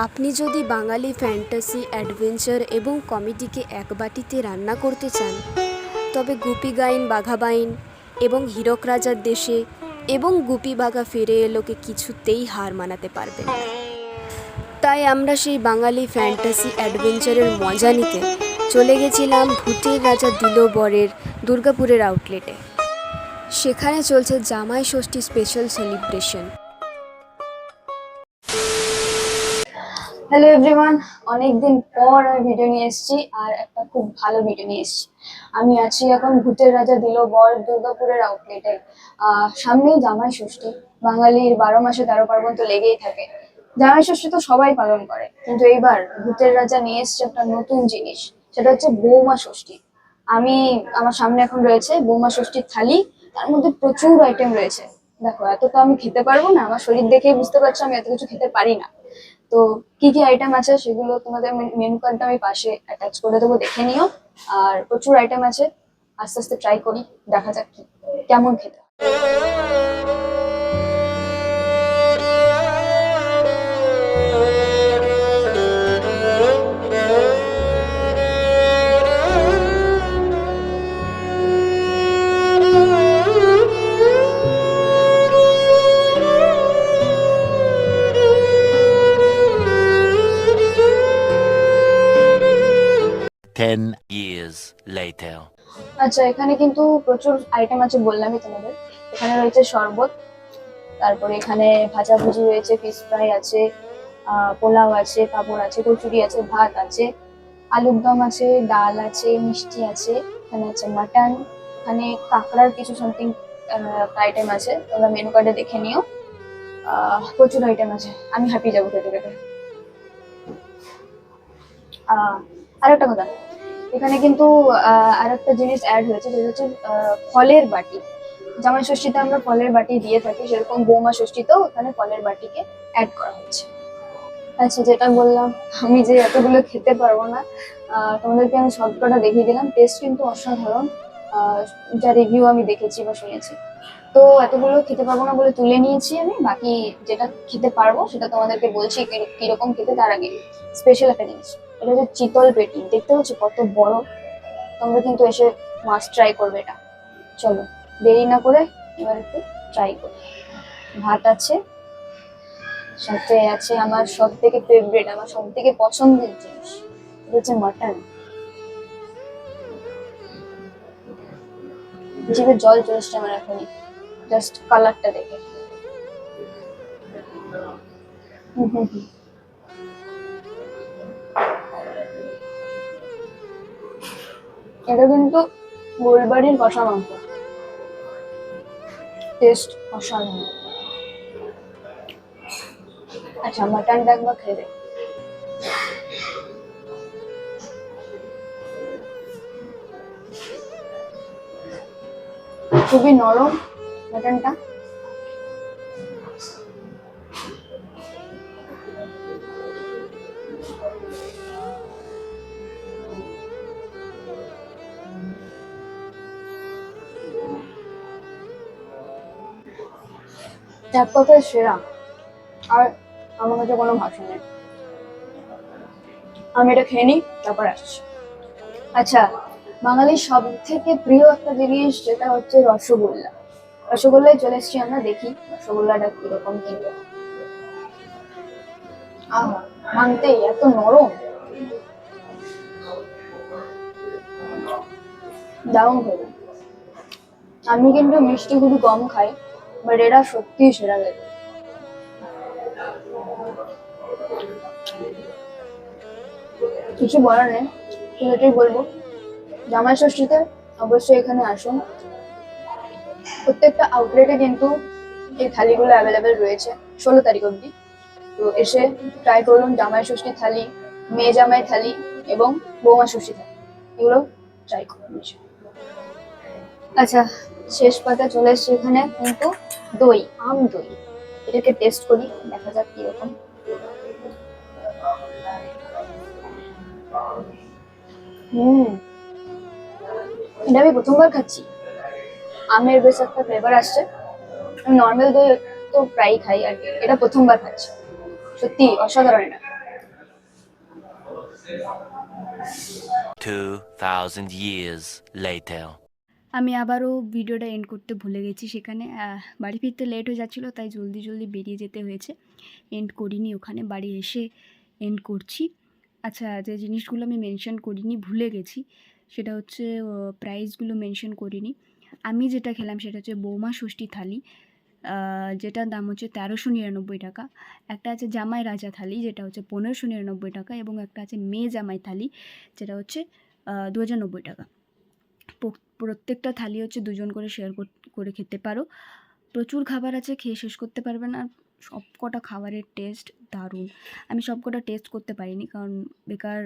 আপনি যদি বাঙালি fantasy, adventure এবং কমেডিকে এক বাটিতে রান্না করতে চান, তবে গুপি গাইন বাঘা বাইন এবং হীরক রাজার দেশে এবং গুপি বাঘা ফিরে এলোকে কিছুতেই হার মানাতে পারবেন না। তাই আমরা সেই বাঙালি ফ্যান্টাসি অ্যাডভেঞ্চারের মজা নিতে চলে গেছিলাম ভূতের রাজা দিল বরের দুর্গাপুরের আউটলেটে। সেখানে চলছে জামাই ষষ্ঠী স্পেশাল সেলিব্রেশন। হ্যালো এভরিওয়ান, অনেকদিন পর আমি ভিডিও নিয়ে এসেছি আর একটা খুব ভালো ভিডিও নিয়ে এসেছি। আমি আছি এখন ভূতের রাজা দিল বর দুর্গাপুরের আউটলেটে। সামনেই জামাই ষষ্ঠী। বাঙালির 12 মাসে 13 পার্বণ তো লেগেই থাকে। জামাই ষষ্ঠী তো সবাই পালন করে, কিন্তু এইবার ভূতের রাজা নিয়ে এসেছে একটা নতুন জিনিস, সেটা হচ্ছে বৌমা ষষ্ঠী। আমার সামনে এখন রয়েছে বৌমা ষষ্ঠীর থালি। তার মধ্যে প্রচুর আইটেম রয়েছে। দেখো, এত তো আমি খেতে পারবো না, আমার শরীর দেখেই বুঝতে পারছো আমি এত কিছু খেতে পারি না। তো কি কি আইটেম আছে সেগুলো তোমাদের মেনু কার্ডটা আমি পাশে অ্যাটাচ করে দেবো, দেখে নিও। আর প্রচুর আইটেম আছে, আস্তে আস্তে ট্রাই করি, দেখা যাক কেমন খেতে। 10 years later. আচ্ছা, এখানে কিন্তু প্রচুর আইটেম আছে বললামই তোমাদের। এখানে রয়েছে শরবত, তারপরে এখানে ভাজাভুজি রয়েছে, ফিশ ফ্রাই আছে, পোলাও আছে, পাঁপড় আছে, কচুরি আছে, ভাত আছে, আলুর দম আছে, ডাল আছে, মিষ্টি আছে, এখানে আছে মাটন, এখানে কাঁকড়ার কিছু সামথিং আইটেম আছে, তোমরা মেনু কার্ডে দেখে নিও। প্রচুর আইটেম আছে, আমি হ্যাপি যাবো খেতে খেতে। আর একটা কথা, এখানে কিন্তু আর একটা জিনিস অ্যাড হয়েছে, যেটা হচ্ছে ফলের বাটি। জামাই ষষ্ঠীতে আমরা ফলের বাটি দিয়ে থাকি, সেরকম বৌমা ষষ্ঠীতেও এখানে ফলের বাটিকে অ্যাড করা হচ্ছে। আচ্ছা, যেটা বললাম আমি যে এতগুলো খেতে পারবো না, তোমাদেরকে আমি সবকটা দেখিয়ে দিলাম। টেস্ট কিন্তু অসাধারণ, যা রিভিউ আমি দেখেছি বা শুনেছি। তো এতগুলো খেতে পারবো না বলে তুলে নিয়েছি আমি, বাকি যেটা খেতে পারবো সেটা তোমাদেরকে বলছি কিরকম খেতে। তার আগে স্পেশাল একটা জিনিস, এটা হচ্ছে চিতল পেটি। দেখতে পাচ্ছ কত বড়, তোমরা কিন্তু এসে মাস্ট ট্রাই করবে এটা। চলো দেরি না করে এবার একটু ট্রাই করি। ভাত আছে, সাথে আছে আমার সব থেকে ফেভারিট, আমার সব থেকে পছন্দের জিনিস, এটা হচ্ছে মাটন। জিভে জল চলে আসছে আমার এখনই, জাস্ট কালারটা দেখে। এটা কিন্তু গোলবাড়ির কষা মাংস, টেস্ট অসাধারণ। আচ্ছা, মাটনটা একবার খেয়ে দেখ। খুবই নরম মাটনটা। এক কথায় সেরা, আর আমার কাছে কোনো ভাষা নেই। আমি এটা খেয়ে নিই, তারপর আসছি। আচ্ছা, বাঙালির সব থেকে প্রিয় একটা জিনিস, যেটা হচ্ছে রসগোল্লা। রসগোল্লায় চলে এসছি আমরা, দেখি রসগোল্লাটা কিরকম কিনবো। আহা, মানতেই এত নরম, দারুণ খেতে। আমি কিন্তু মিষ্টি খুবই কম খাই, বাট এটা সত্যি সেরা লাগে। কিছু বলার নেই, কিন্তু এটাই বলবো, জামাই ষষ্ঠীতে অবশ্যই এখানে আসুন। প্রত্যেকটা আউটলেটে কিন্তু এই থালিগুলো অ্যাভেলেবেল রয়েছে 16 তারিখ অবধি। তো এসে ট্রাই করুন জামাই ষষ্ঠী থালি, মেয়ে জামাই থালি এবং বৌমা ষষ্ঠী থালি, এগুলো ট্রাই করুন। আচ্ছা, শেষ পাতা চলে এসছে এখানে কিন্তু দই, আম দই। এটাকে টেস্ট করি, দেখা যাক কিরকম। এটা আমি প্রথমবার খাচ্ছি, আমের বেশ একটা ফ্লেভার আসছে। আমি নর্মাল দই তো প্রায়ই খাই আর কি, এটা প্রথমবার খাচ্ছি। সত্যি অসাধারণ এটা। 2,000 years later. আমি আবারও ভিডিওটা এন্ড করতে ভুলে গেছি, সেখানে বাড়ি ফিরতে লেট হয়ে যাচ্ছিলো, তাই জলদি জলদি বেরিয়ে যেতে হয়েছে। এন্ড করিনি, ওখানে বাড়ি এসে এন্ড করছি। আচ্ছা, যে জিনিসগুলো আমি মেনশন করিনি, ভুলে গেছি, সেটা হচ্ছে প্রাইসগুলো মেনশন করিনি। আমি যেটা খেলাম সেটা হচ্ছে বৌমা ষষ্ঠী থালি, যেটার দাম হচ্ছে 1399 টাকা। একটা আছে জামাই রাজা থালি, যেটা হচ্ছে 1599 টাকা, এবং একটা আছে মেয়ে জামাই থালি, যেটা হচ্ছে 2090 টাকা। প্রত্যেকটা থালি হচ্ছে দুজন করে শেয়ার করে খেতে পারো। প্রচুর খাবার আছে, খেয়ে শেষ করতে পারবে না। সব কটা খাবারের টেস্ট দারুণ। আমি সব কটা টেস্ট করতে পারিনি, কারণ বেকার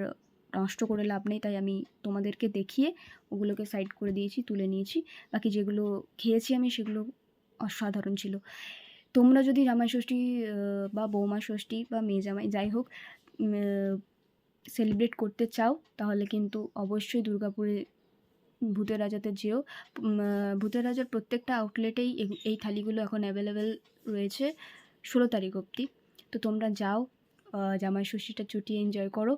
নষ্ট করে লাভ নেই, তাই আমি তোমাদেরকে দেখিয়ে ওগুলোকে সাইড করে দিয়েছি, তুলে নিয়েছি। বাকি যেগুলো খেয়েছি আমি, সেগুলো অসাধারণ ছিল। তোমরা যদি জামাই ষষ্ঠী বা বৌমা ষষ্ঠী বা মেয়ে জামাই যাই হোক সেলিব্রেট করতে চাও, তাহলে কিন্তু অবশ্যই দুর্গাপুরে ভূতের রাজাতে যেও। ভূতের রাজার প্রত্যেকটা আউটলেটেই এই থালিগুলো এখন অ্যাভেলেবেল রয়েছে 16 তারিখ অবধি। তো তোমরা যাও, জামাই ষষ্ঠীটা চুটিয়ে এনজয় করো।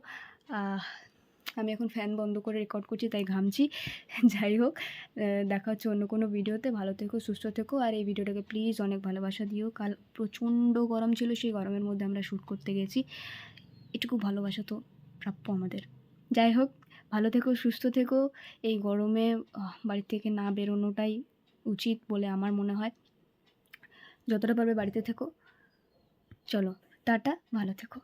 আমি এখন ফ্যান বন্ধ করে রেকর্ড করছি, তাই ঘামছি। যাই হোক, দেখা হচ্ছে অন্য কোনো ভিডিওতে। ভালো থেকো, সুস্থ থেকো, আর এই ভিডিওটাকে প্লিজ অনেক ভালোবাসা দিও। কাল প্রচণ্ড গরম ছিল, সেই গরমের মধ্যে আমরা শ্যুট করতে গেছি। এটুকু ভালোবাসা তো প্রাপ্য আমাদের। যাই হোক, ভালো থেকো, সুস্থ থেকো। এই গরমে বাড়ি থেকে না বেরোনোটাই উচিত বলে আমার মনে হয়। যতটা পারবে বাড়িতে থেকো। চলো, টাটা, ভালো থেকো।